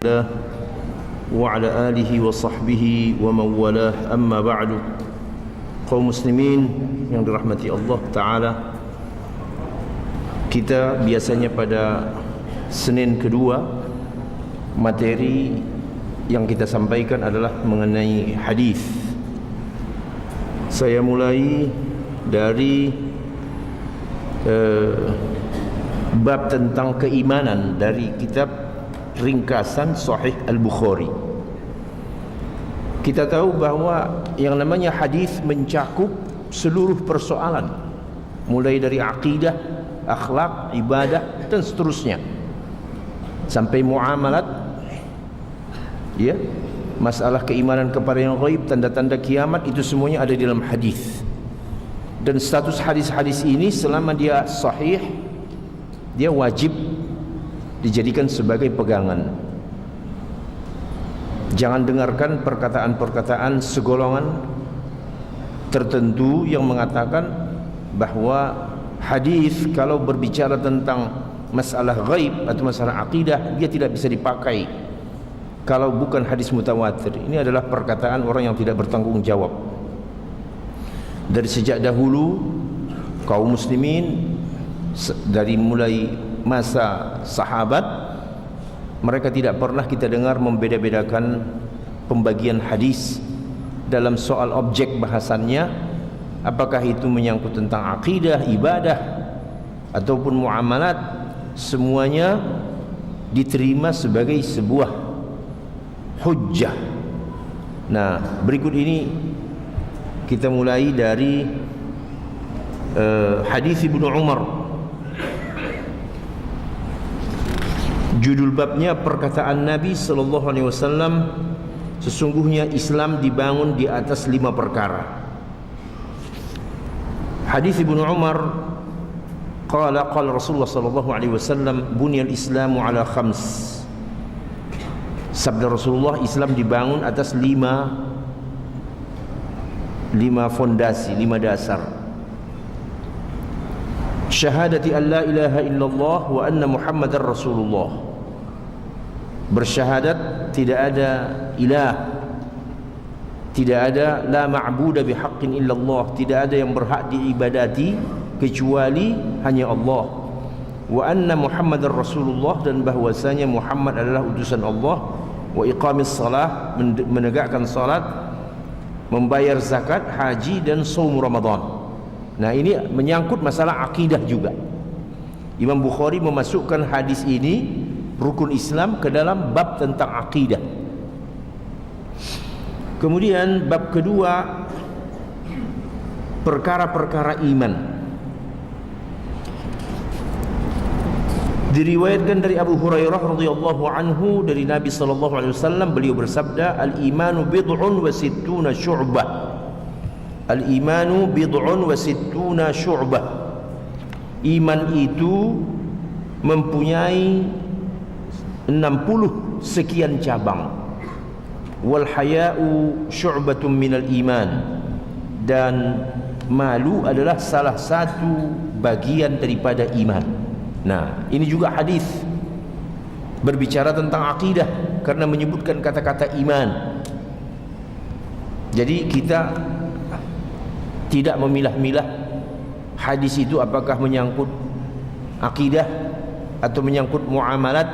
الله وعلى آله وصحبه ومن والاه أما بعد. Kaum muslimin yang dirahmati Allah Ta'ala, kita biasanya pada Senin kedua materi yang kita sampaikan adalah mengenai hadis. Saya mulai dari bab tentang keimanan dari kitab ringkasan Sahih Al-Bukhari. Kita tahu bahwa yang namanya hadis mencakup seluruh persoalan, mulai dari akidah, akhlak, ibadah dan seterusnya sampai muamalat, ya, masalah keimanan kepada yang ghaib, tanda-tanda kiamat, itu semuanya ada di dalam hadis. Dan status hadis-hadis ini selama dia sahih, dia wajib dijadikan sebagai pegangan. Jangan dengarkan perkataan-perkataan segolongan tertentu yang mengatakan bahwa hadis kalau berbicara tentang masalah ghaib atau masalah akidah dia tidak bisa dipakai kalau bukan hadis mutawatir. Ini adalah perkataan orang yang tidak bertanggung jawab. Dari sejak dahulu kaum muslimin, dari mulai masa sahabat, mereka tidak pernah kita dengar membeda-bedakan pembagian hadis dalam soal objek bahasannya, apakah itu menyangkut tentang akidah, ibadah ataupun muamalat. Semuanya diterima sebagai sebuah hujjah. Nah, berikut ini kita mulai dari hadis Ibnu Umar. Judul babnya perkataan Nabi sallallahu alaihi wasallam, sesungguhnya Islam dibangun di atas 5 perkara. Hadis Ibnu Umar, qala Rasulullah sallallahu alaihi wasallam, bunyal Islamu ala 5. Sabda Rasulullah, Islam dibangun atas 5 fondasi, 5 dasar. Syahadati an la ilaha illallah wa anna Muhammadar Rasulullah. Bersyahadat tidak ada ilah, tidak ada la ma'buda bihaqqin illallah, tidak ada yang berhak diibadati kecuali hanya Allah. Wa anna Muhammadar Rasulullah, dan bahwasanya Muhammad adalah utusan Allah. Wa iqamis salah, menegakkan salat, membayar zakat, haji dan saum Ramadan. Nah, ini menyangkut masalah akidah juga. Imam Bukhari memasukkan hadis ini, rukun Islam, ke dalam bab tentang akidah. Kemudian bab kedua, perkara-perkara iman. Diriwayatkan dari Abu Hurairah radhiyallahu anhu dari Nabi sallallahu alaihi wasallam, beliau bersabda, al-imanu bid'un wa sittuna syu'bah. Al-imanu bid'un wa sittuna syu'bah. Iman itu mempunyai 60 sekian cabang. Wal haya'u syu'batun minal iman, dan malu adalah salah satu bagian daripada iman. Nah, ini juga hadis berbicara tentang akidah karena menyebutkan kata-kata iman. Jadi kita tidak memilah-milah hadis itu apakah menyangkut akidah atau menyangkut muamalat.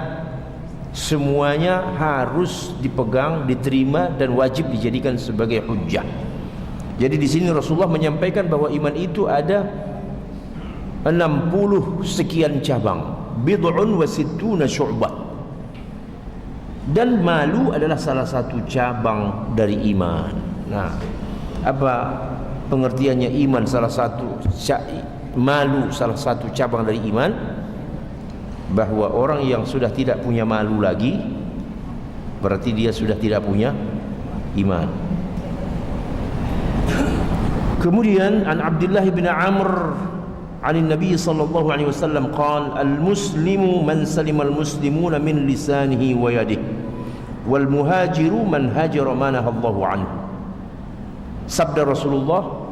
Semuanya harus dipegang, diterima dan wajib dijadikan sebagai hujjah. Jadi di sini Rasulullah menyampaikan bahwa iman itu ada 60 sekian cabang, bid'un wa sittuna syu'bah. Dan malu adalah salah satu cabang dari iman. Nah, apa pengertiannya iman salah satu, malu salah satu cabang dari iman? Bahwa orang yang sudah tidak punya malu lagi, berarti dia sudah tidak punya iman. Kemudian an Abdullah bin Amr an Nabi sallallahu alaihi wasallam qala, al-muslimu man salima al-muslimuna min lisanihi wa yadihi, wal muhajiru man hajara ma nahallahu anhu. Sabda Rasulullah,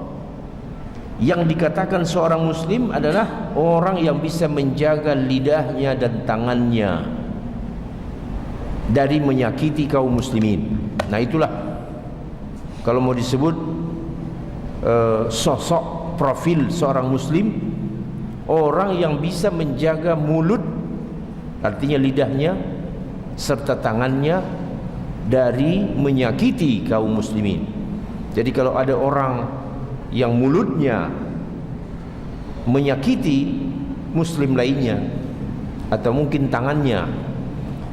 yang dikatakan seorang muslim adalah orang yang bisa menjaga lidahnya dan tangannya dari menyakiti kaum muslimin. Nah itulah kalau mau disebut sosok profil seorang muslim, orang yang bisa menjaga mulut, artinya lidahnya serta tangannya dari menyakiti kaum muslimin. Jadi kalau ada orang yang mulutnya menyakiti muslim lainnya, atau mungkin tangannya,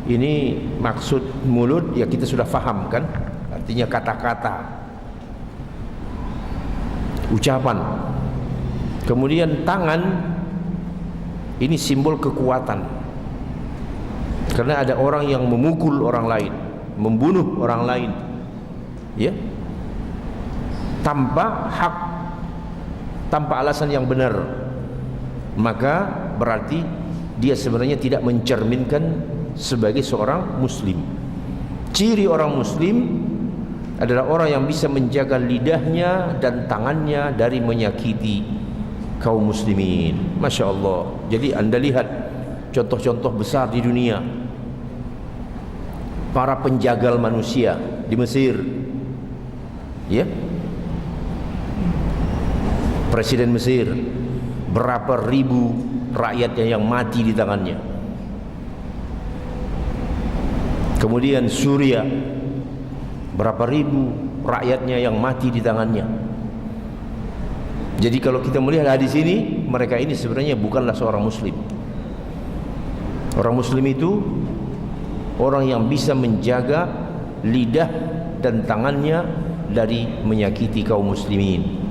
ini maksud mulut ya kita sudah faham kan, artinya kata-kata, ucapan. Kemudian tangan ini simbol kekuatan, karena ada orang yang memukul orang lain, membunuh orang lain, ya, tanpa hak, tanpa alasan yang benar, maka berarti dia sebenarnya tidak mencerminkan sebagai seorang muslim. Ciri orang muslim adalah orang yang bisa menjaga lidahnya dan tangannya dari menyakiti kaum muslimin. Masya Allah. Jadi anda lihat contoh-contoh besar di dunia, para penjagal manusia di Mesir, ya, Presiden Mesir, berapa ribu rakyatnya yang mati di tangannya. Kemudian Suriah, berapa ribu rakyatnya yang mati di tangannya. Jadi kalau kita melihat hadis ini, mereka ini sebenarnya bukanlah seorang muslim. Orang muslim itu orang yang bisa menjaga lidah dan tangannya dari menyakiti kaum muslimin.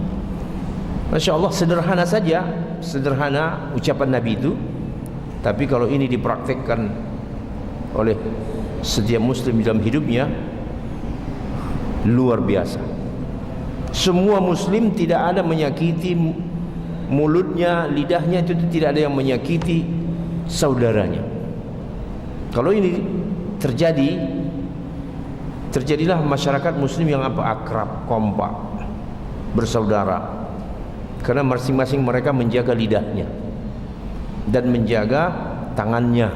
Masya Allah, sederhana saja, sederhana ucapan Nabi itu, tapi kalau ini dipraktekkan oleh setiap muslim dalam hidupnya, luar biasa. Semua muslim tidak ada menyakiti mulutnya, lidahnya, itu tidak ada yang menyakiti saudaranya. Kalau ini terjadi, terjadilah masyarakat muslim yang akrab, kompak, bersaudara, karena masing-masing mereka menjaga lidahnya dan menjaga tangannya,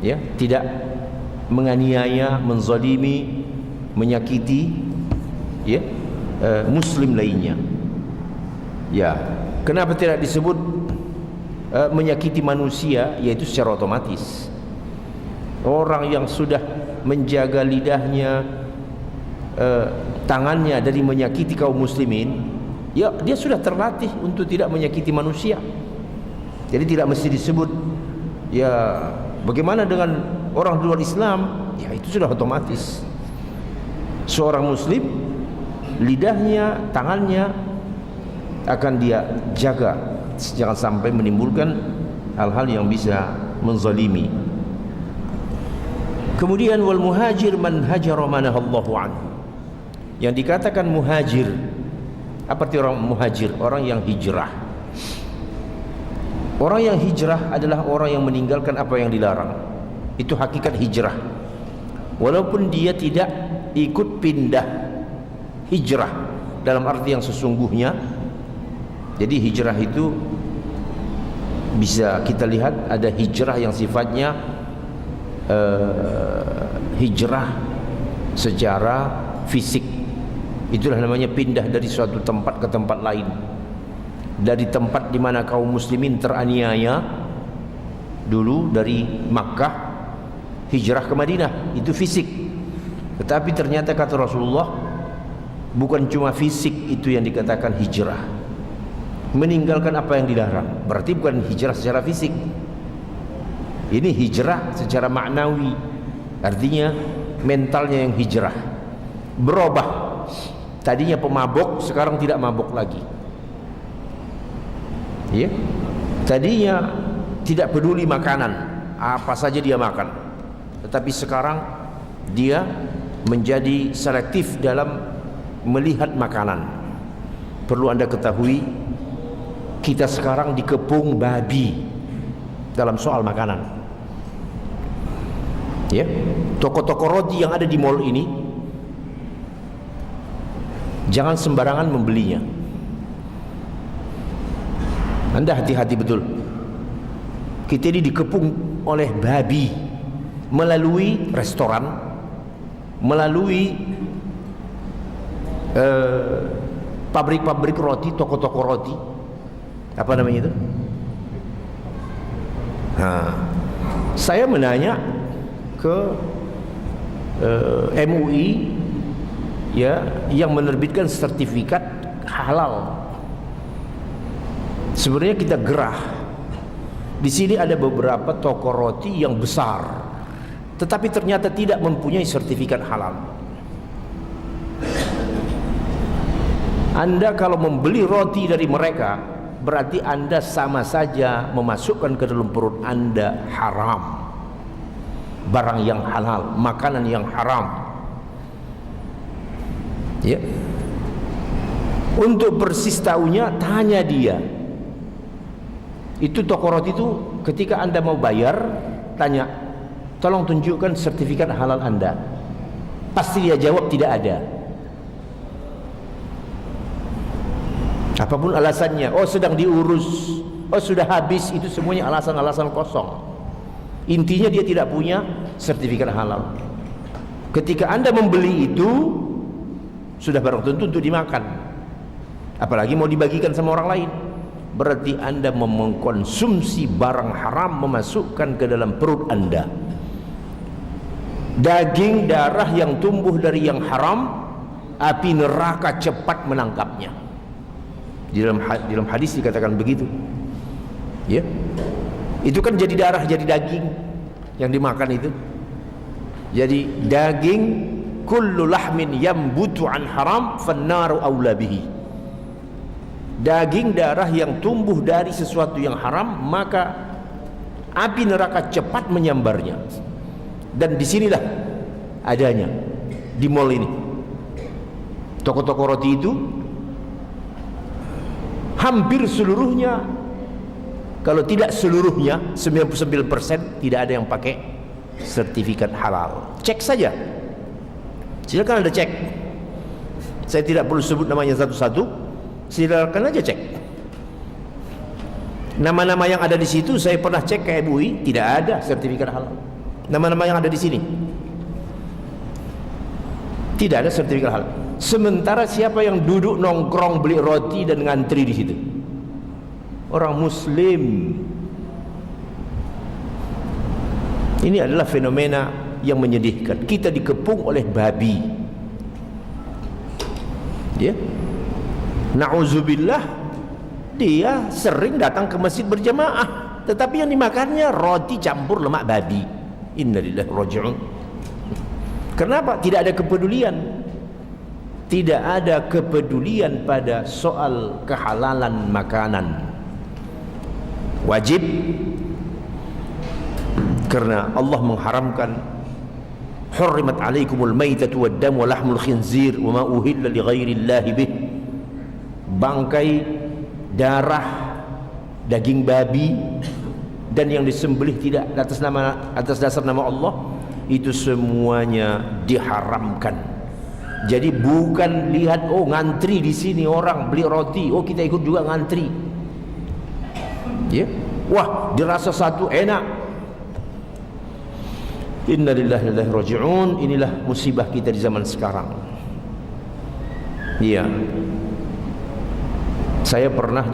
ya, tidak menganiaya, menzalimi, menyakiti, ya, muslim lainnya. Ya, kenapa tidak disebut menyakiti manusia? Yaitu secara otomatis orang yang sudah menjaga lidahnya, tangannya dari menyakiti kaum muslimin, ya dia sudah terlatih untuk tidak menyakiti manusia. Jadi tidak mesti disebut. Ya, bagaimana dengan orang di luar Islam? Ya itu sudah otomatis. Seorang muslim, lidahnya, tangannya akan dia jaga, jangan sampai menimbulkan hal-hal yang bisa menzalimi. Kemudian wal muhajir man hajara manahallahu anhu. Yang dikatakan muhajir, apa arti orang muhajir? Orang yang hijrah. Orang yang hijrah adalah orang yang meninggalkan apa yang dilarang. Itu hakikat hijrah. Walaupun dia tidak ikut pindah hijrah dalam arti yang sesungguhnya. Jadi hijrah itu bisa kita lihat ada hijrah yang sifatnya hijrah secara fisik. Itulah namanya pindah dari suatu tempat ke tempat lain. Dari tempat di mana kaum muslimin teraniaya dulu, dari Makkah hijrah ke Madinah, itu fisik. Tetapi ternyata kata Rasulullah, bukan cuma fisik itu yang dikatakan hijrah. Meninggalkan apa yang dilarang, berarti bukan hijrah secara fisik. Ini hijrah secara maknawi, artinya mentalnya yang hijrah, berubah. Tadinya pemabok, sekarang tidak mabok lagi. Ya, tadinya tidak peduli makanan, apa saja dia makan. Tetapi sekarang dia menjadi selektif dalam melihat makanan. Perlu Anda ketahui, kita sekarang dikepung babi dalam soal makanan. Ya, toko-toko roti yang ada di mall ini, jangan sembarangan membelinya. Anda hati-hati betul. Kita ini dikepung oleh babi. melalui restoran, melalui pabrik-pabrik roti, toko-toko roti, apa namanya itu? Nah, saya menanya ke MUI ya, yang menerbitkan sertifikat halal. Sebenarnya kita gerah. Di sini ada beberapa toko roti yang besar, tetapi ternyata tidak mempunyai sertifikat halal. Anda kalau membeli roti dari mereka, berarti Anda sama saja memasukkan ke dalam perut Anda haram, barang yang halal, makanan yang haram. Ya. Untuk persis tahunya, tanya dia. Itu toko roti itu ketika Anda mau bayar, tanya, tolong tunjukkan sertifikat halal Anda. Pasti dia jawab tidak ada. Apapun alasannya, oh sedang diurus, oh sudah habis, itu semuanya alasan-alasan kosong. Intinya dia tidak punya sertifikat halal. Ketika Anda membeli itu, sudah barang tentu untuk dimakan, apalagi mau dibagikan sama orang lain, berarti Anda mengkonsumsi barang haram, memasukkan ke dalam perut Anda. Daging darah yang tumbuh dari yang haram, api neraka cepat menangkapnya. Di dalam hadis dikatakan begitu. Ya. Itu kan jadi darah, jadi daging yang dimakan itu. Jadi daging, kullu lahmin yambutu an haram fannaru aula bihi. Daging darah yang tumbuh dari sesuatu yang haram, maka api neraka cepat menyambarnya. Dan disinilah adanya di mall ini. Toko-toko roti itu hampir seluruhnya, kalau tidak seluruhnya, 99% tidak ada yang pakai sertifikat halal. Cek saja, silakan Anda cek. Saya tidak perlu sebut namanya satu-satu, silakan aja cek. Nama-nama yang ada di situ saya pernah cek ke MUI, tidak ada sertifikat halal. Nama-nama yang ada di sini tidak ada sertifikat halal. Sementara siapa yang duduk nongkrong beli roti dan ngantri di situ? Orang Muslim. Ini adalah fenomena yang menyedihkan. Kita dikepung oleh babi. Ya. Na'udzubillah, dia sering datang ke masjid berjamaah, tetapi yang dimakannya roti campur lemak babi. Innalillahi raji'un. Kenapa? Tidak ada kepedulian. Tidak ada kepedulian pada soal kehalalan makanan. Wajib, karena Allah mengharamkan, hurrimat alaikumul maitatu waddam wa lahmul khinzir wa ma uhilla li ghairillahi bih. Bangkai, darah, daging babi dan yang disembelih tidak atas dasar nama Allah, itu semuanya diharamkan. Jadi bukan lihat, oh ngantri di sini orang beli roti, oh kita ikut juga ngantri. Ya, wah dirasa satu enak. Innalillahi wa inna ilaihi raji'un. Inilah musibah kita di zaman sekarang. Iya. Saya pernah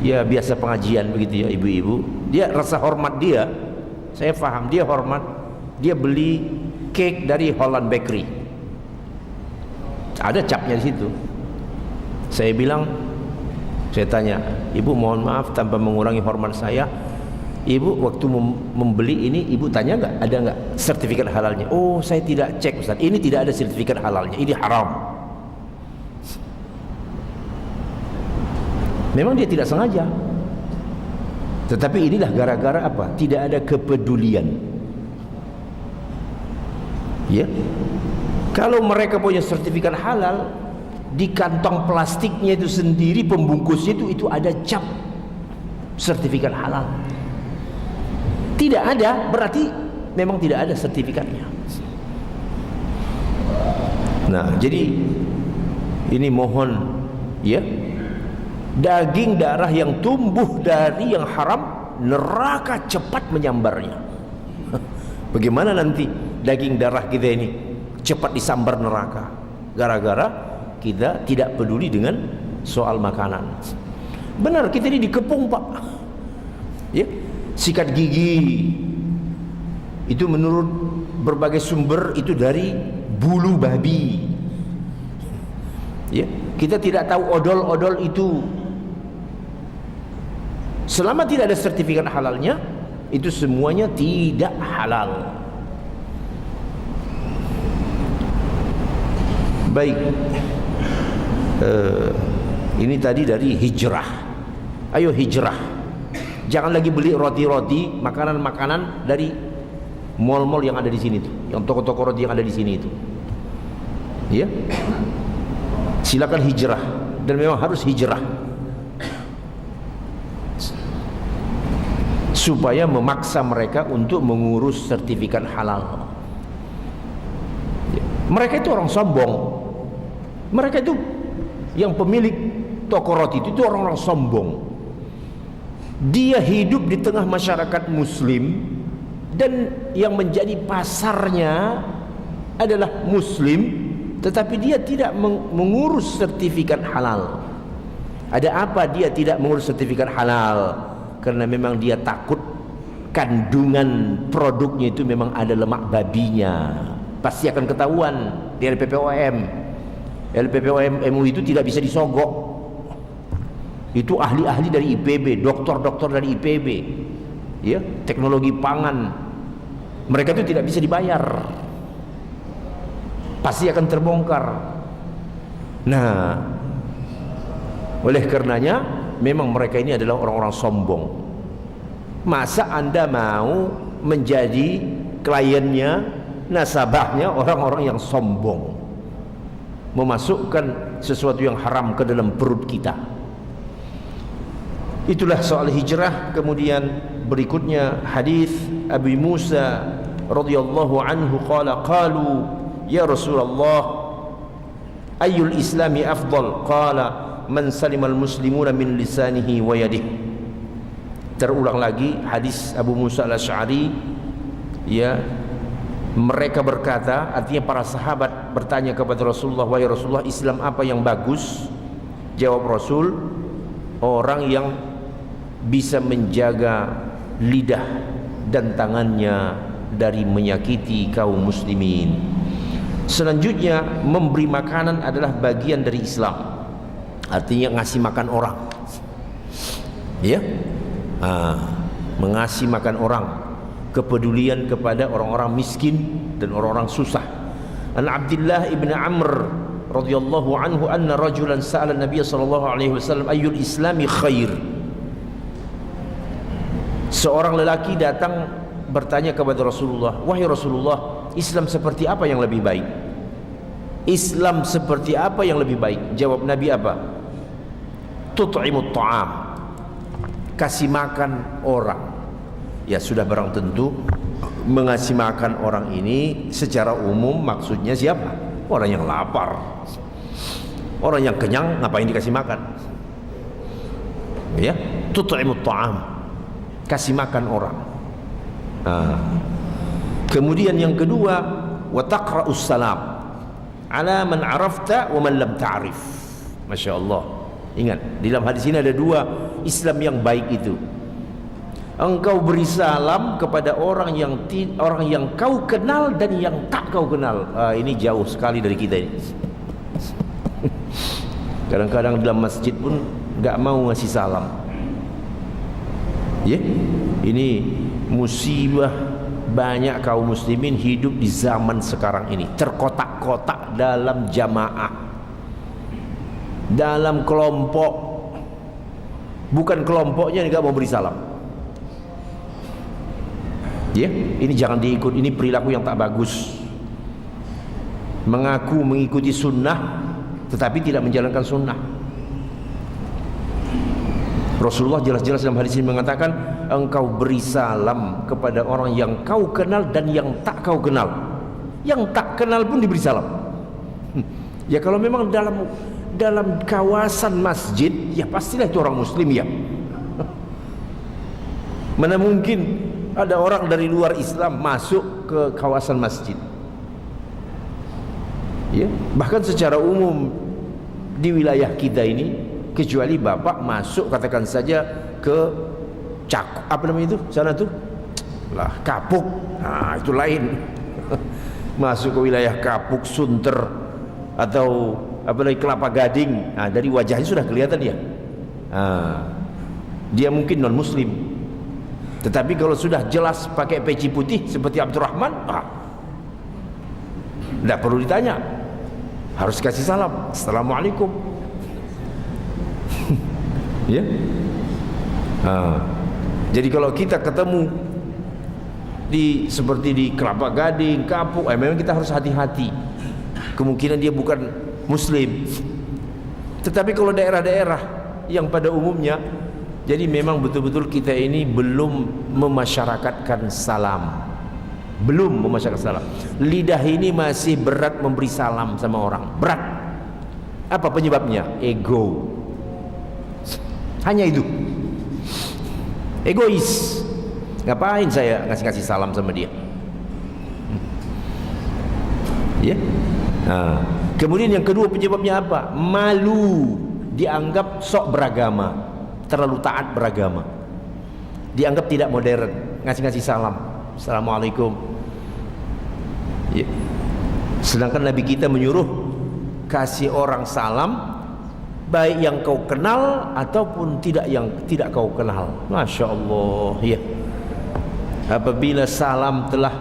ya biasa pengajian begitu ya, ibu-ibu. Dia rasa hormat dia, saya paham dia hormat. Dia beli cake dari Holland Bakery. Ada capnya di situ. Saya bilang, saya tanya, ibu mohon maaf tanpa mengurangi hormat saya, ibu waktu membeli ini ibu tanya nggak, ada nggak sertifikat halalnya? Oh saya tidak cek Ustaz, ini tidak ada sertifikat halalnya, ini haram. Memang dia tidak sengaja, tetapi inilah gara-gara apa? Tidak ada kepedulian. Ya. Kalau mereka punya sertifikat halal, di kantong plastiknya itu sendiri, pembungkusnya itu ada cap sertifikat halal. Tidak ada, berarti memang tidak ada sertifikatnya. Nah, jadi ini mohon ya, daging darah yang tumbuh dari yang haram, neraka cepat menyambarnya. Bagaimana nanti daging darah kita ini cepat disambar neraka gara-gara kita tidak peduli dengan soal makanan. Benar, kita ini dikepung, Pak. Ya, sikat gigi itu menurut berbagai sumber itu dari bulu babi. Ya, kita tidak tahu odol-odol itu. Selama tidak ada sertifikat halalnya, itu semuanya tidak halal. Baik, ini tadi dari hijrah. Ayo hijrah. Jangan lagi beli roti-roti, makanan-makanan dari mall-mall yang ada di sini tuh, yang toko-toko roti yang ada di sini itu. Ya, silakan hijrah, dan memang harus hijrah supaya memaksa mereka untuk mengurus sertifikat halal. Mereka itu orang sombong. Mereka itu yang pemilik toko roti itu orang-orang sombong. Dia hidup di tengah masyarakat muslim, dan yang menjadi pasarnya adalah muslim, tetapi dia tidak mengurus sertifikat halal. Ada apa dia tidak mengurus sertifikat halal? Karena memang dia takut kandungan produknya itu memang ada lemak babinya. Pasti akan ketahuan di LPPOM. LPPOM MUI itu tidak bisa disogok. Itu ahli-ahli dari IPB, doktor-doktor dari IPB, ya, teknologi pangan. Mereka itu tidak bisa dibayar. Pasti akan terbongkar. Nah, oleh karenanya memang mereka ini adalah orang-orang sombong. Masa Anda mau menjadi kliennya, nasabahnya orang-orang yang sombong, memasukkan sesuatu yang haram ke dalam perut kita? Itulah soal hijrah. Kemudian berikutnya hadis Abi Musa radhiyallahu anhu qala qalu ya Rasulullah ayyul islami afdal qala man salimal muslimuna min lisanihi wa yadihi. Terulang lagi hadis Abu Musa al-Asy'ari, ya, mereka berkata, artinya para sahabat bertanya kepada Rasulullah, wahai Rasulullah, Islam apa yang bagus? Jawab Rasul, orang yang bisa menjaga lidah dan tangannya dari menyakiti kaum muslimin. Selanjutnya, memberi makanan adalah bagian dari Islam. Artinya ngasih makan orang, ya, mengasih makan orang, kepedulian kepada orang-orang miskin dan orang-orang susah. An Abdullah ibn Amr radhiyallahu anhu anna rajulan sa'ala Nabiy sallallahu alaihi wasallam ayyul islami khair. Seorang lelaki datang bertanya kepada Rasulullah, wahai Rasulullah, Islam seperti apa yang lebih baik? Islam seperti apa yang lebih baik? Jawab Nabi apa? Tut'imut ta'am, kasih makan orang. Ya sudah, barang tentu mengasih makan orang ini secara umum maksudnya siapa? Orang yang lapar. Orang yang kenyang ngapain dikasih makan? Ya, tut'imut ta'am, kasih makan orang. Kemudian yang kedua, wa taqra'us salam ala man arafta wa man lam ta'rif. Masya Allah. Ingat, di dalam hadis ini ada dua Islam yang baik itu. Engkau beri salam kepada orang yang kau kenal dan yang tak kau kenal. Ini jauh sekali dari kita ini. Kadang-kadang dalam masjid pun nggak mau ngasih salam. Ya, ini musibah banyak kaum muslimin hidup di zaman sekarang ini, terkotak-kotak dalam jamaah, dalam kelompok. Bukan kelompoknya nggak mau beri salam. Ya, ini jangan diikut. Ini perilaku yang tak bagus. Mengaku mengikuti sunnah tetapi tidak menjalankan sunnah. Rasulullah jelas-jelas dalam hadis ini mengatakan, engkau beri salam kepada orang yang kau kenal dan yang tak kau kenal. Yang tak kenal pun diberi salam. Ya kalau memang dalam kawasan masjid, ya pastilah itu orang muslim, ya. Mana mungkin Ada orang dari luar Islam masuk ke kawasan masjid, ya, bahkan secara umum di wilayah kita ini, kecuali bapak masuk katakan saja ke apa namanya itu sana tuh lah, Kapuk, nah itu lain. Masuk ke wilayah Kapuk, Sunter, atau apa lagi Kelapa Gading, nah dari wajahnya sudah kelihatan dia, dia mungkin non muslim. Tetapi kalau sudah jelas pakai peci putih seperti Abdurrahman, tidak perlu ditanya, harus kasih salam, assalamualaikum. Ya. Jadi kalau kita ketemu seperti di Kelapa Gading, Kapuk, memang kita harus hati-hati. Kemungkinan dia bukan muslim. Tetapi kalau daerah-daerah yang pada umumnya, jadi memang betul-betul kita ini belum memasyarakatkan salam. Belum memasyarakatkan salam. Lidah ini masih berat memberi salam sama orang. Berat. Apa penyebabnya? Ego. Hanya itu. Egois. Ngapain saya ngasih salam sama dia? Ya. Kemudian yang kedua penyebabnya apa? Malu. Dianggap sok beragama. Terlalu taat beragama, dianggap tidak modern, ngasih salam, assalamualaikum, ya. Sedangkan Nabi kita menyuruh kasih orang salam, baik yang kau kenal ataupun yang tidak kau kenal. Masya Allah, ya. Apabila salam telah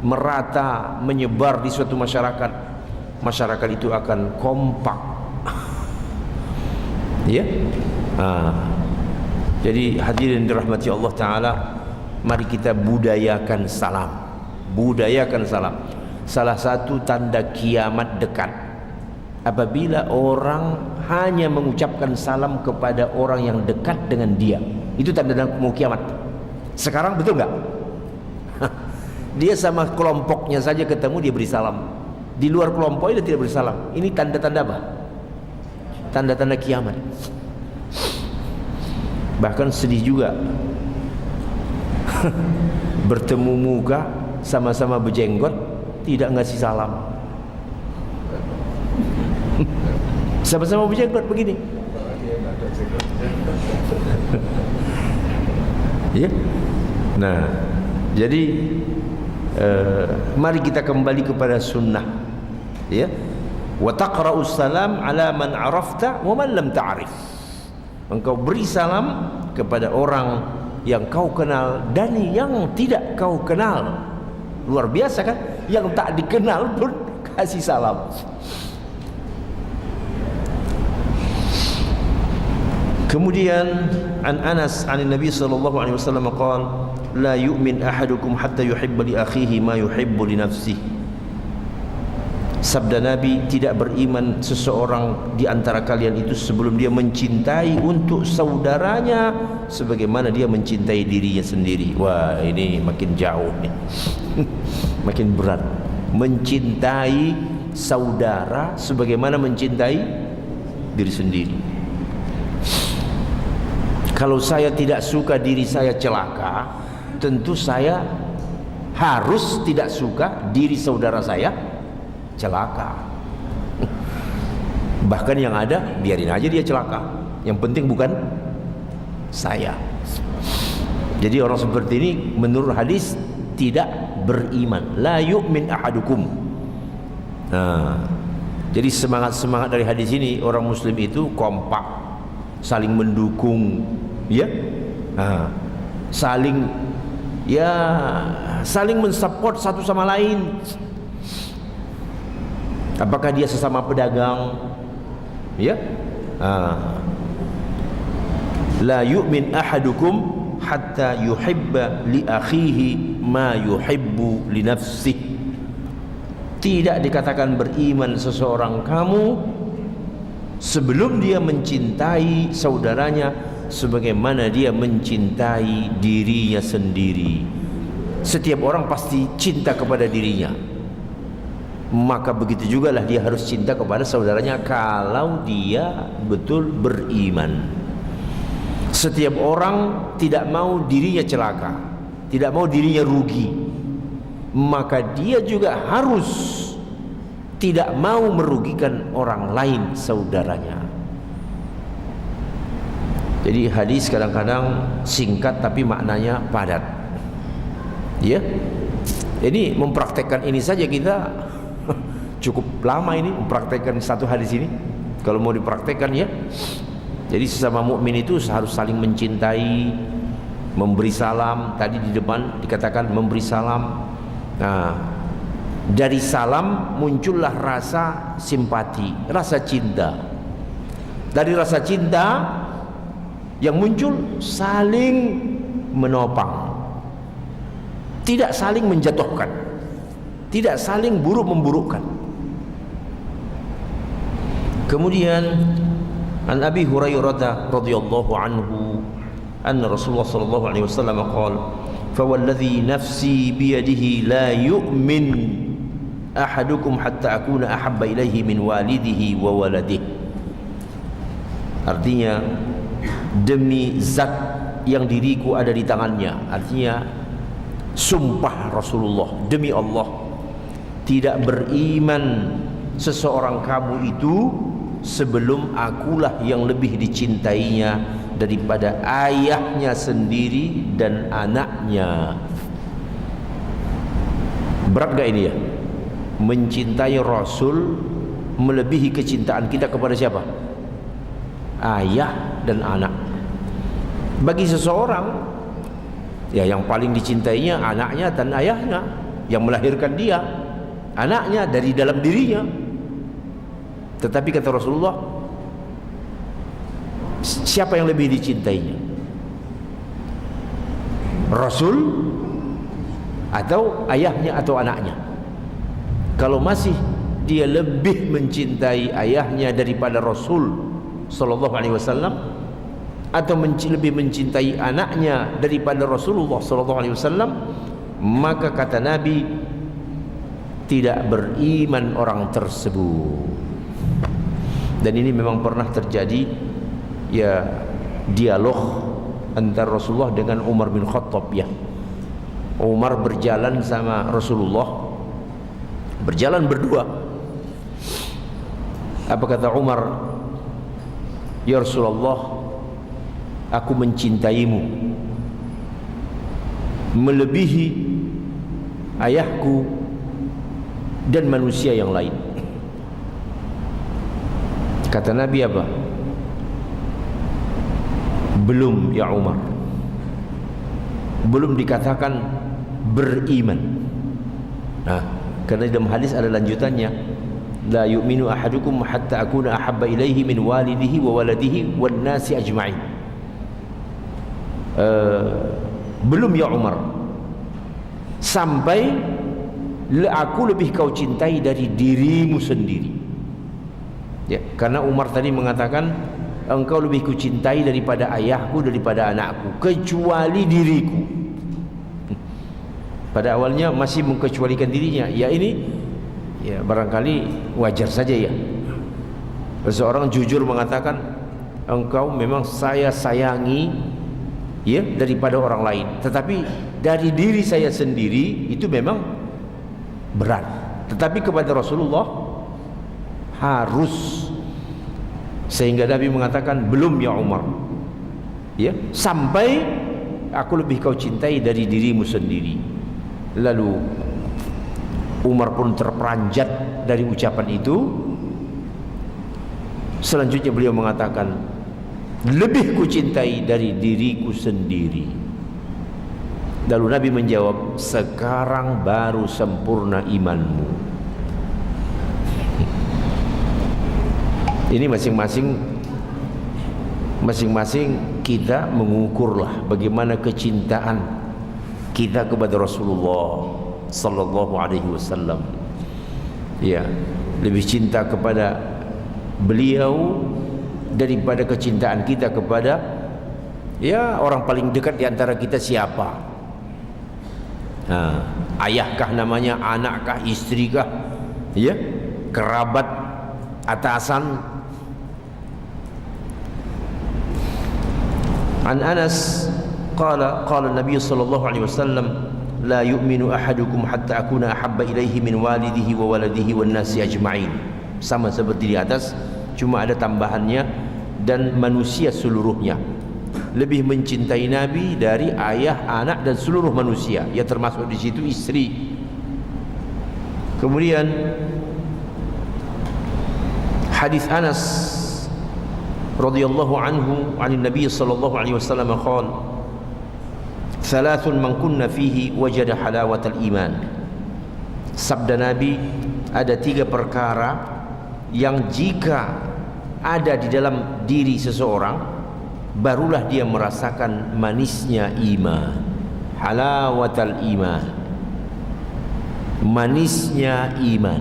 merata menyebar di suatu masyarakat, masyarakat itu akan kompak, ya. Jadi hadirin dirahmati Allah Ta'ala, mari kita budayakan salam. Budayakan salam. Salah satu tanda kiamat dekat, apabila orang hanya mengucapkan salam kepada orang yang dekat dengan dia, itu tanda mau kiamat. Sekarang betul nggak? Dia sama kelompoknya saja ketemu, dia beri salam. Di luar kelompoknya dia tidak beri salam. Ini tanda-tanda apa? Tanda-tanda kiamat. Bahkan sedih juga bertemu muka, sama-sama berjenggot, tidak ngasih salam. Sama-sama berjenggot begini, ya. Nah, jadi mari kita kembali kepada sunnah, ya. Wa taqra'us salam ala man 'arafta wa man lam ta'rif. Engkau beri salam kepada orang yang kau kenal dan yang tidak kau kenal. Luar biasa kan? Yang tak dikenal pun kasih salam. Kemudian an Anas an Nabi sallallahu alaihi wasallam qala la yu'min ahadukum hatta yuhibba li akhihi ma yuhibbu li nafsihi. Sabda Nabi, tidak beriman seseorang di antara kalian itu sebelum dia mencintai untuk saudaranya sebagaimana dia mencintai dirinya sendiri. Wah, ini makin jauh nih. Makin berat. Mencintai saudara sebagaimana mencintai diri sendiri. Kalau saya tidak suka diri saya celaka, tentu saya harus tidak suka diri saudara saya celaka. Bahkan yang ada biarin aja dia celaka, yang penting bukan saya. Jadi orang seperti ini menurut hadis tidak beriman. La yu'min ahadukum. Jadi semangat dari hadis ini, orang muslim itu kompak, saling mendukung, ya, saling mensupport satu sama lain. Apakah dia sesama pedagang, ya, la yu'min ahadukum hatta yuhibba li akhihi ma yuhibbu li nafsihi. Tidak dikatakan beriman seseorang kamu sebelum dia mencintai saudaranya sebagaimana dia mencintai dirinya sendiri. Setiap orang pasti cinta kepada dirinya, maka begitu juga lah dia harus cinta kepada saudaranya kalau dia betul beriman. Setiap orang tidak mau dirinya celaka, tidak mau dirinya rugi, maka dia juga harus tidak mau merugikan orang lain, saudaranya. Jadi hadis kadang-kadang singkat tapi maknanya padat. Ya, ini mempraktekkan ini saja kita cukup lama ini mempraktekkan satu hadis ini. Kalau mau dipraktekkan ya. Jadi sesama mukmin itu harus saling mencintai, memberi salam. Tadi di depan dikatakan memberi salam. Nah, dari salam muncullah rasa simpati, rasa cinta. Dari rasa cinta yang muncul saling menopang, tidak saling menjatuhkan, tidak saling buruk memburukkan. Kemudian an Abi Hurairah radhiyallahu anhu anna Rasulullah sallallahu alaihi wasallam qala fa walladhi nafsi bi yadihi la yu'min ahadukum hatta akuna ahabba ilaihi min walidihi wa waladihi. Artinya, demi zat yang diriku ada di tangannya, artinya sumpah Rasulullah, demi Allah, tidak beriman seseorang kamu itu sebelum akulah yang lebih dicintainya daripada ayahnya sendiri dan anaknya. Berat gak ini ya? Mencintai Rasul melebihi kecintaan kita kepada siapa? Ayah dan anak. Bagi seseorang, ya yang paling dicintainya anaknya dan ayahnya yang melahirkan dia, anaknya dari dalam dirinya. Tetapi kata Rasulullah, siapa yang lebih dicintainya? Rasul atau ayahnya atau anaknya? Kalau masih dia lebih mencintai ayahnya daripada Rasul sallallahu alaihi wasallam, atau lebih mencintai anaknya daripada Rasulullah sallallahu alaihi wasallam, maka kata Nabi, tidak beriman orang tersebut. Dan ini memang pernah terjadi ya, dialog antara Rasulullah dengan Umar bin Khattab ya. Umar berjalan sama Rasulullah, berjalan berdua. Apa kata Umar? Ya Rasulullah, aku mencintaimu melebihi ayahku dan manusia yang lain. Kata Nabi apa? Belum ya Umar, belum dikatakan beriman. Nah, karena dalam hadis ada lanjutannya, la yu'minu ahadukum hatta akuna ahabba ilaihi min walidihi wa waladihi wan nasi ajma'in. Belum ya Umar, sampai aku lebih kau cintai dari dirimu sendiri. Ya, karena Umar tadi mengatakan engkau lebih kucintai daripada ayahku, daripada anakku, kecuali diriku. Pada awalnya masih mengkecualikan dirinya. Ya ini ya barangkali wajar saja ya. Seseorang jujur mengatakan engkau memang saya sayangi ya daripada orang lain, tetapi dari diri saya sendiri itu memang berat. Tetapi kepada Rasulullah harus, sehingga Nabi mengatakan belum ya Umar ya, sampai aku lebih kau cintai dari dirimu sendiri. Lalu Umar pun terperanjat dari ucapan itu. Selanjutnya beliau mengatakan, lebih ku cintai dari diriku sendiri. Lalu Nabi menjawab, sekarang baru sempurna imanmu. Ini masing-masing kita mengukurlah bagaimana kecintaan kita kepada Rasulullah sallallahu alaihi wasallam. Ya, lebih cinta kepada beliau daripada kecintaan kita kepada ya orang paling dekat di antara kita siapa? Nah, ayahkah namanya, anakkah, istrikah, ya, kerabat, atasan. An Anas qala Nabi sallallahu alaihi wasallam, la yu'minu ahadukum hatta akuna ahabba ilaihi min walidihi wa waladihi wan nasi ajma'in. Sama seperti di atas, cuma ada tambahannya, dan manusia seluruhnya. Lebih mencintai Nabi dari ayah, anak dan seluruh manusia. Ya termasuk di situ istri. Kemudian hadis Anas radhiyallahu anhu an Nabi sallallahu alaihi wasallam qala, "Thalathun man kunna fihi wajada halawatal iman." Sabda Nabi, ada 3 perkara yang jika ada di dalam diri seseorang, barulah dia merasakan manisnya iman. Halawatal iman, manisnya iman.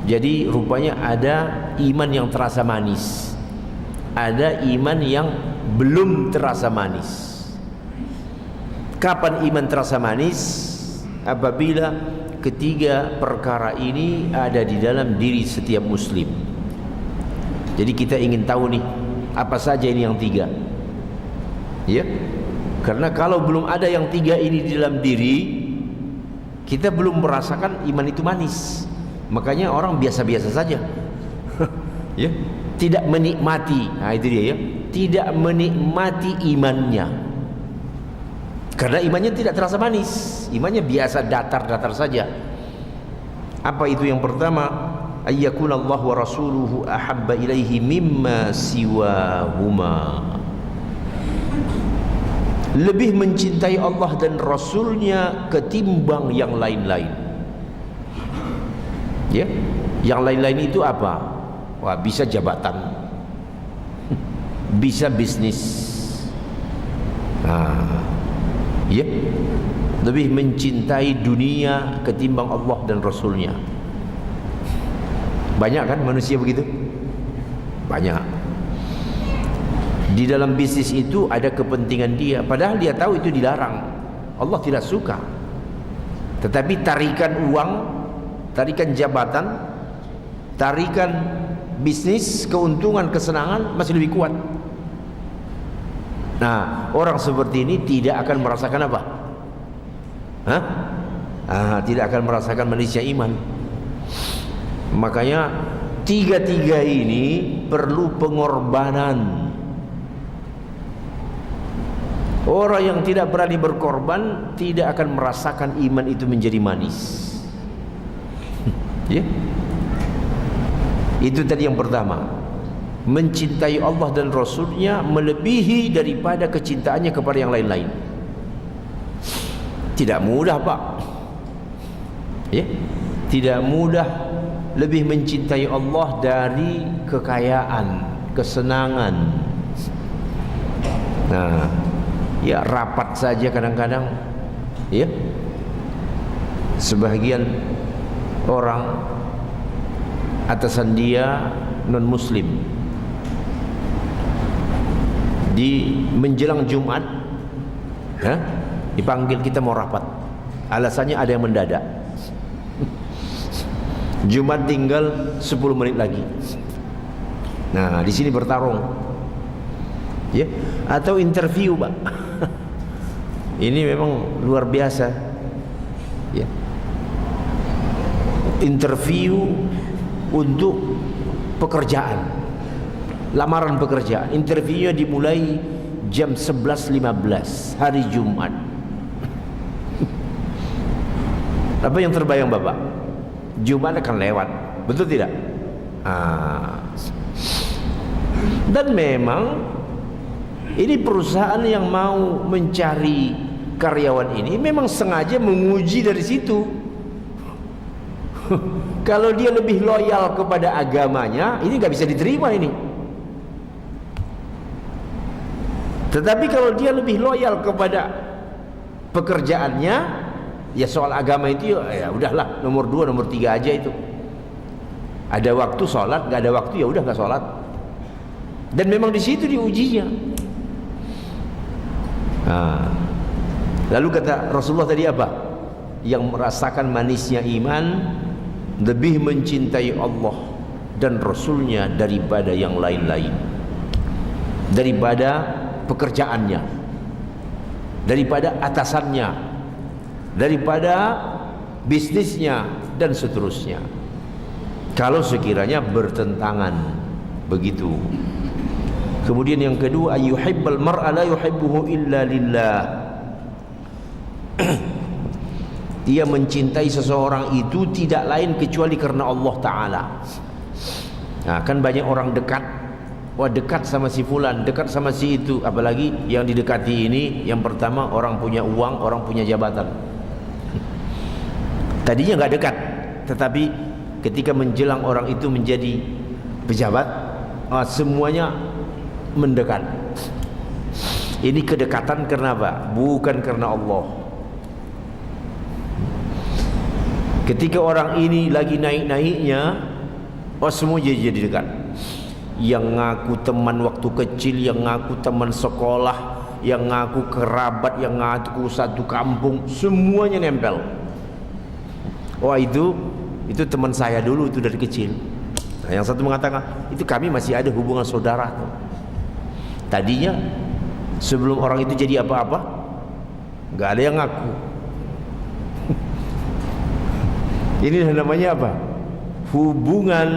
Jadi rupanya ada iman yang terasa manis, ada iman yang belum terasa manis. Kapan iman terasa manis? Apabila ketiga perkara ini ada di dalam diri setiap muslim. Jadi kita ingin tahu nih, apa saja ini yang 3? Ya, karena kalau belum ada yang 3 ini di dalam diri, kita belum merasakan iman itu manis. Makanya orang biasa-biasa saja. Ya, tidak menikmati. Nah itu dia ya, tidak menikmati imannya. Karena imannya tidak terasa manis, imannya biasa, datar-datar saja. Apa itu yang pertama? Ayyakuna Allah wa rasuluhu ahabba ilaihi mimma siwahuma. Lebih mencintai Allah dan Rasulnya ketimbang yang lain-lain. Ya, yang lain-lain itu apa? Wah, bisa jabatan, bisa bisnis. Nah, ya, lebih mencintai dunia ketimbang Allah dan Rasulnya. Banyak kan manusia begitu? Banyak. Di dalam bisnis itu ada kepentingan dia, padahal dia tahu itu dilarang, Allah tidak suka. Tetapi tarikan uang, tarikan jabatan, tarikan bisnis, keuntungan, kesenangan masih lebih kuat. Nah, orang seperti ini tidak akan merasakan apa? Tidak akan merasakan manisnya iman. Makanya 3 ini perlu pengorbanan. Orang yang tidak berani berkorban tidak akan merasakan iman itu menjadi manis. Ya, itu tadi yang pertama. Mencintai Allah dan Rasulnya melebihi daripada kecintaannya kepada yang lain-lain. Tidak mudah, Pak. Ya, tidak mudah lebih mencintai Allah dari kekayaan, kesenangan. Nah, ya rapat saja kadang-kadang, ya. Sebagian orang atasan dia non muslim, di menjelang Jumat dipanggil, kita mau rapat, alasannya ada yang mendadak. Jumat tinggal 10 menit lagi. Nah, di sini bertarung, ya, atau interview, Pak. Ini memang luar biasa, ya. Interview untuk pekerjaan, lamaran pekerjaan. Interviewnya dimulai jam 11.15 hari Jumat. Apa yang terbayang Bapak? Jumat akan lewat, betul tidak? Dan memang ini perusahaan yang mau mencari karyawan ini memang sengaja menguji dari situ. Kalau dia lebih loyal kepada agamanya, ini nggak bisa diterima ini. Tetapi kalau dia lebih loyal kepada pekerjaannya, ya soal agama itu ya udahlah, nomor 2, nomor 3 aja itu. Ada waktu sholat, nggak ada waktu ya udah nggak sholat. Dan memang di situ diujinya. Lalu kata Rasulullah tadi apa? Yang merasakan manisnya iman lebih mencintai Allah dan Rasulnya daripada yang lain-lain, daripada pekerjaannya. daripada atasannya, daripada bisnisnya, dan seterusnya. Kalau sekiranya bertentangan begitu. Kemudian yang kedua, ayyuhibbal mar'a la yuhibbuhu illa lillah. Dia mencintai seseorang itu tidak lain kecuali karena Allah Ta'ala. Nah, kan banyak orang dekat, wah dekat sama si fulan, dekat sama si itu. Apalagi yang didekati ini, yang pertama orang punya uang, orang punya jabatan. Tadinya nggak dekat, tetapi ketika menjelang orang itu menjadi pejabat, semuanya mendekat. Ini kedekatan karena apa? Bukan karena Allah. Ketika orang ini lagi naik-naiknya, semua jadi dekat. Yang ngaku teman waktu kecil, yang ngaku teman sekolah, yang ngaku kerabat, yang ngaku satu kampung, semuanya nempel. Wah itu teman saya dulu, itu dari kecil. Nah, yang satu mengatakan itu kami masih ada hubungan saudara. Tadinya sebelum orang itu jadi apa-apa, nggak ada yang ngaku. Ini namanya apa? Hubungan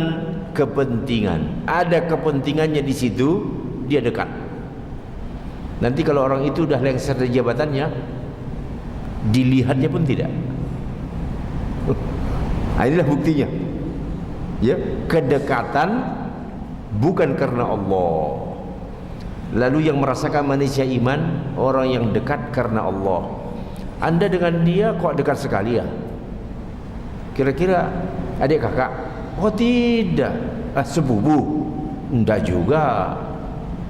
kepentingan. Ada kepentingannya di situ, dia dekat. Nanti kalau orang itu udah lengser dari jabatannya, dilihatnya pun tidak. Nah, inilah buktinya. Ya, kedekatan bukan karena Allah. Lalu yang merasakan manisnya iman, orang yang dekat karena Allah. Anda dengan dia kok dekat sekali ya? Kira-kira adik kakak? Oh tidak. Sepupu? Enggak juga.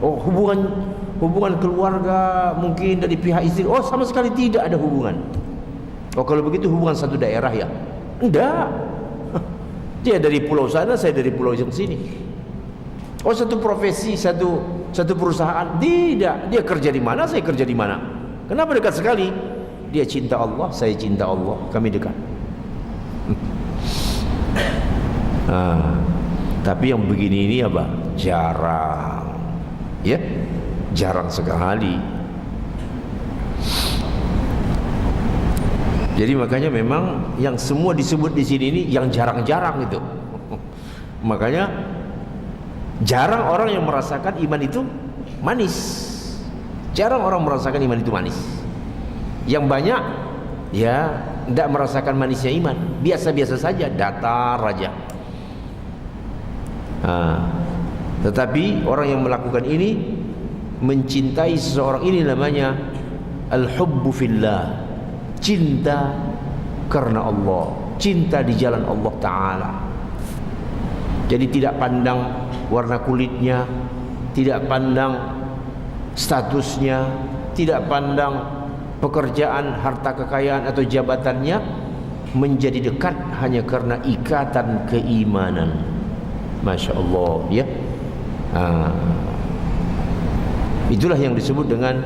Oh hubungan keluarga mungkin dari pihak istri? Oh sama sekali tidak ada hubungan. Oh kalau begitu hubungan satu daerah ya? Enggak. Dia dari pulau sana, saya dari pulau yang sini. Oh satu profesi, satu perusahaan? Tidak. Dia kerja di mana, saya kerja di mana. Kenapa dekat sekali? Dia cinta Allah, saya cinta Allah, kami dekat. Tapi yang begini ini apa? Jarang, ya, jarang sekali. Jadi makanya memang yang semua disebut di sini ini yang jarang-jarang itu. Makanya jarang orang yang merasakan iman itu manis. Jarang orang merasakan iman itu manis. Yang banyak ya tidak merasakan manisnya iman, biasa-biasa saja, datar aja. Tetapi orang yang melakukan ini mencintai seseorang, ini namanya al-hubbu fillah, cinta karena Allah, cinta di jalan Allah Ta'ala. Jadi tidak pandang warna kulitnya, tidak pandang statusnya, tidak pandang pekerjaan, harta kekayaan atau jabatannya, menjadi dekat hanya karena ikatan keimanan. Masya Allah, ya. Itulah yang disebut dengan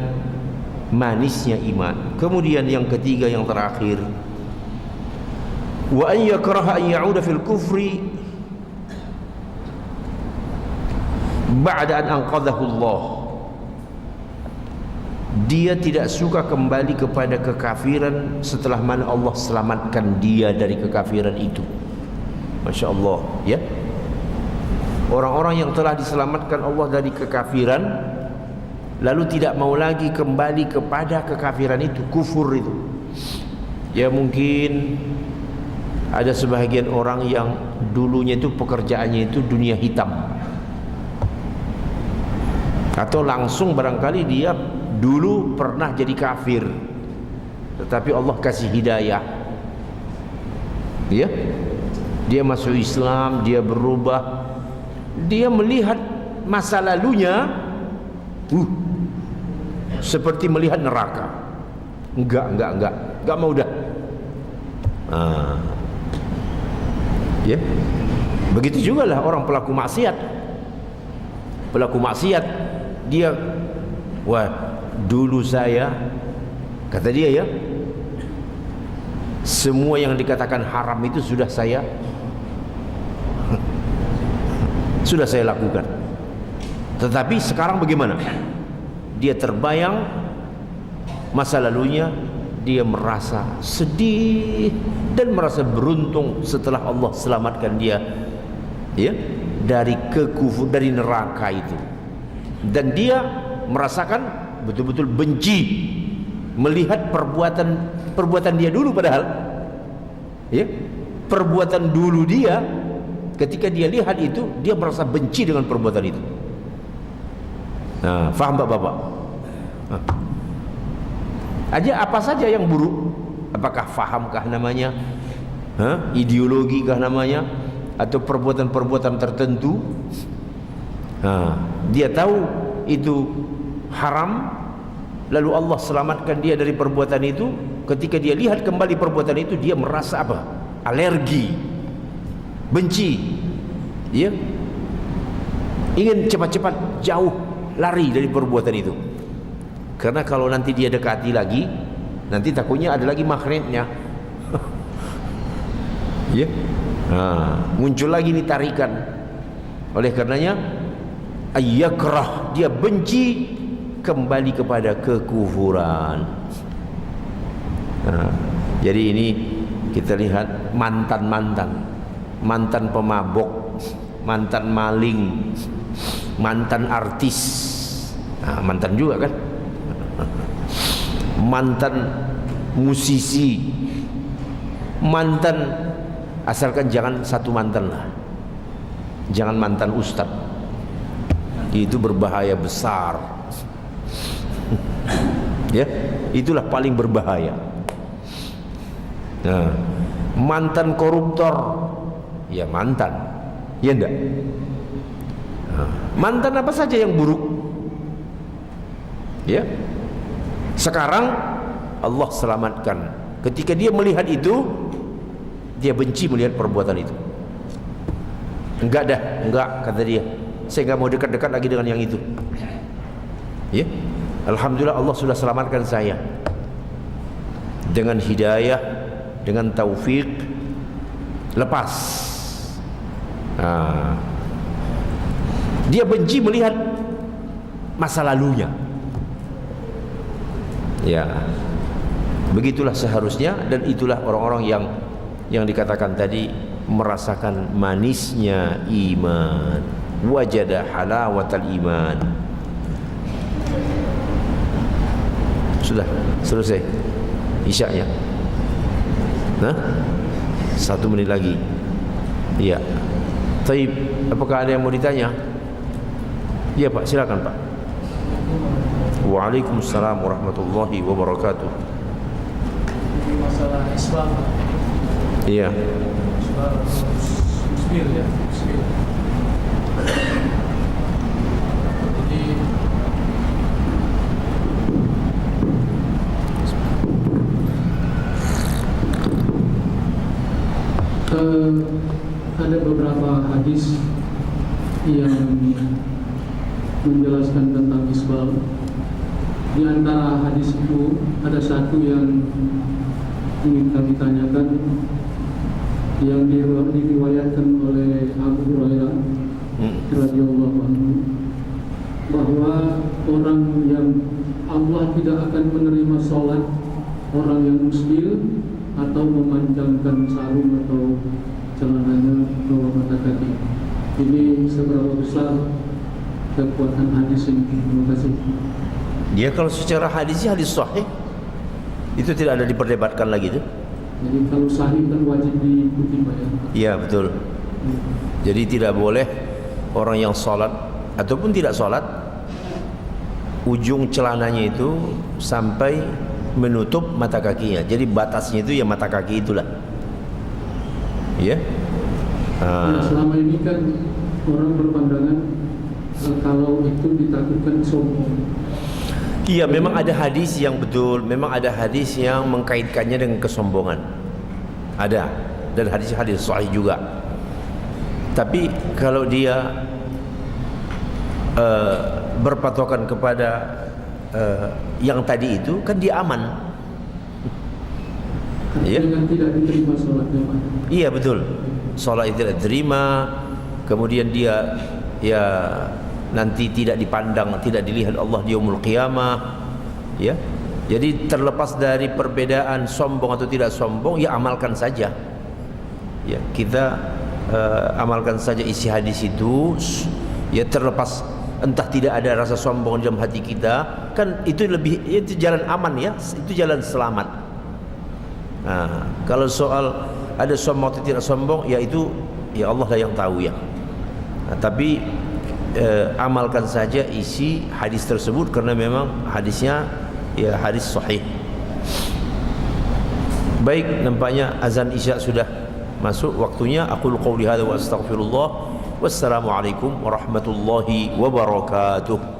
manisnya iman. Kemudian yang ketiga, yang terakhir, wa an yakraha an ya'uda fil kufri ba'da an anqadhahu Allah. Dia tidak suka kembali kepada kekafiran setelah mana Allah selamatkan dia dari kekafiran itu. Masya Allah, ya. Orang-orang yang telah diselamatkan Allah dari kekafiran lalu tidak mau lagi kembali kepada kekafiran itu, kufur itu. Ya mungkin ada sebahagian orang yang dulunya itu pekerjaannya itu dunia hitam, atau langsung barangkali dia dulu pernah jadi kafir, tetapi Allah kasih hidayah, dia masuk Islam, dia berubah, dia melihat masa lalunya seperti melihat neraka. Enggak mau dah. Ya, begitu juga lah orang pelaku maksiat. Dia, wah dulu saya, kata dia ya, semua yang dikatakan haram itu sudah saya lakukan. Tetapi sekarang bagaimana? Dia terbayang masa lalunya, dia merasa sedih dan merasa beruntung setelah Allah selamatkan dia, ya, dari dari neraka itu. Dan dia merasakan betul-betul benci melihat perbuatan dia dulu, padahal ya, perbuatan dulu dia, ketika dia lihat itu, dia merasa benci dengan perbuatan itu. Nah, faham Bapak? Nah. Aja apa saja yang buruk, apakah fahamkah namanya, ideologikah namanya, atau perbuatan-perbuatan tertentu, dia tahu itu haram, lalu Allah selamatkan dia dari perbuatan itu. Ketika dia lihat kembali perbuatan itu, dia merasa apa? Alergi, benci, ya, ingin cepat-cepat jauh, lari dari perbuatan itu. Karena kalau nanti dia dekati lagi, nanti takutnya ada lagi magnetnya. Ya, muncul lagi nih tarikan. Oleh karenanya, ayyakrah, dia benci kembali kepada kekufuran. Jadi ini kita lihat mantan pemabok, mantan maling, mantan artis, mantan juga kan, mantan musisi, mantan, asalkan jangan satu mantan lah, jangan mantan ustadz, itu berbahaya besar. Ya, itulah paling berbahaya. Nah, mantan koruptor, ya mantan, ya enggak? Mantan apa saja yang buruk, ya. Sekarang Allah selamatkan. Ketika dia melihat itu, dia benci melihat perbuatan itu. Enggak, kata dia, saya enggak mau dekat-dekat lagi dengan yang itu. Ya, alhamdulillah Allah sudah selamatkan saya dengan hidayah, dengan taufik, lepas. Dia benci melihat masa lalunya. Ya, begitulah seharusnya, dan itulah orang-orang yang dikatakan tadi merasakan manisnya iman, wajada halawatal iman. Sudah selesai isya'nya. 1 menit lagi. Iya. Taib, apakah ada yang mau ditanya? Iya Pak, silakan Pak. Waalaikumsalam warahmatullahi wabarakatuh. Masalah Islam. Iya. Musbil ya. Jadi ada beberapa hadis yang menjelaskan tentang isbal. Di antara hadis itu ada satu yang ingin kami tanyakan, yang diriwayatkan oleh Abu Hurairah radhiyallahu anhu, bahwa orang yang Allah tidak akan menerima sholat orang yang musbil atau memanjangkan sarung atau celananya bawah mata kaki. Ini seberapa besar kekuatan hadis ini? Terima kasih. Dia kalau secara hadis sahih, itu tidak ada diperdebatkan lagi tuh. Jadi kalau sahih kan wajib diikuti Pak ya? Iya betul. Jadi tidak boleh orang yang sholat ataupun tidak sholat, ujung celananya itu sampai menutup mata kakinya. Jadi batasnya itu ya mata kaki itulah. Ya. Nah, selama ini kan orang berpandangan kalau itu ditakutkan sombong. Iya, memang ada hadis yang betul, memang ada hadis yang mengkaitkannya dengan kesombongan. Ada, dan hadis-hadis sahih juga. Tapi kalau dia berpatokan kepada yang tadi itu, kan dia aman. Iya. Dengan tidak diterima sholatnya Pak. Iya betul. Sholat itu tidak diterima, kemudian dia nanti tidak dipandang, tidak dilihat Allah di yaumul qiyamah, ya. Jadi terlepas dari perbedaan sombong atau tidak sombong, ya amalkan saja. Ya, kita amalkan saja isi hadis itu. Ya, terlepas entah tidak ada rasa sombong dalam hati kita, kan itu itu jalan aman ya, itu jalan selamat. Nah, kalau soal ada sombong atau tidak sombong, ya itu ya Allah lah yang tahu ya. Nah, tapi amalkan saja isi hadis tersebut karena memang hadisnya ya hadis sahih. Baik, nampaknya azan Isya sudah masuk waktunya. Aqulu qouli hadza wa astaghfirullah. Wassalamualaikum warahmatullahi wabarakatuh.